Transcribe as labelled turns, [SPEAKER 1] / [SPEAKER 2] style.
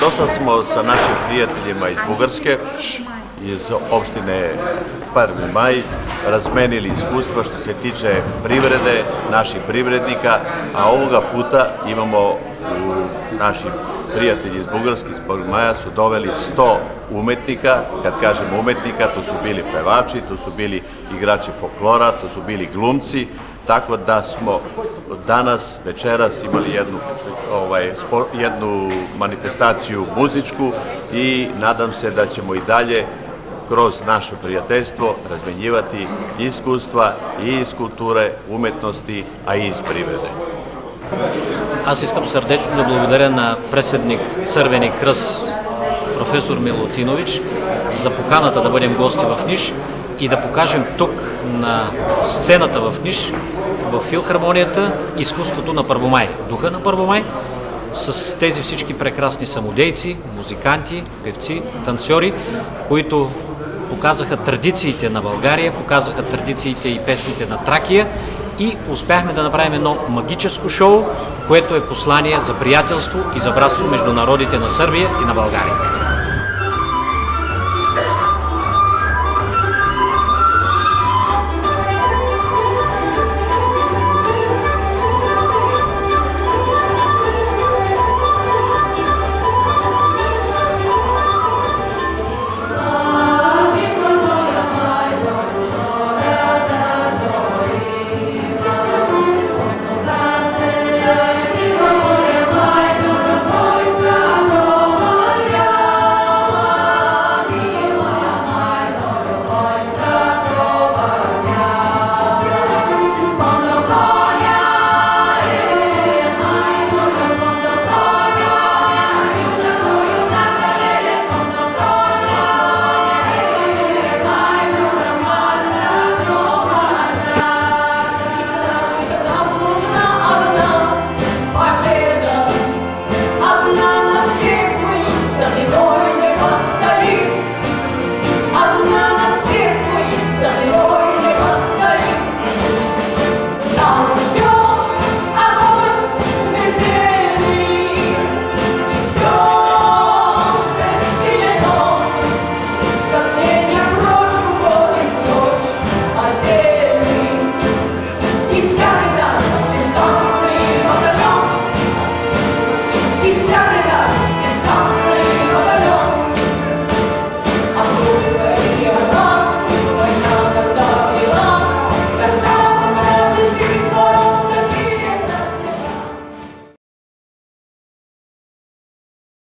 [SPEAKER 1] Dosad smo sa našim prijateljima iz Bugarske, iz opštine Prvi Maj, razmenili iskustva što se tiče privrede, naših privrednika, a ovoga puta imamo naši prijatelji iz Bugarske, iz Prvog Maja su doveli 100 umetnika. Kad kažem umetnika, to su bili pevači, to su bili igrači folklora, to su bili glumci, tako da smo danas, večeras imali jednu manifestaciju muzičku i nadam se da ćemo i dalje kroz naše prijateljstvo razmenjivati iskustva i iz kulture, umetnosti, a и из природы.
[SPEAKER 2] Аз искам сърдечно да благодаря на председник Цървени кръст професор Милутинович за поканата да бъдем гости в Ниш и да покажем тук на сцената в Ниш, в филхармонията, изкуството на Първомай, духа на Първомай, с тези всички прекрасни самодейци, музиканти, певци, танцори, които показаха традициите на България, показаха традициите и песните на Тракия и успяхме да направим едно магическо шоу, което е послание за приятелство и за братство между народите на Сърбия и на България.
[SPEAKER 3] It's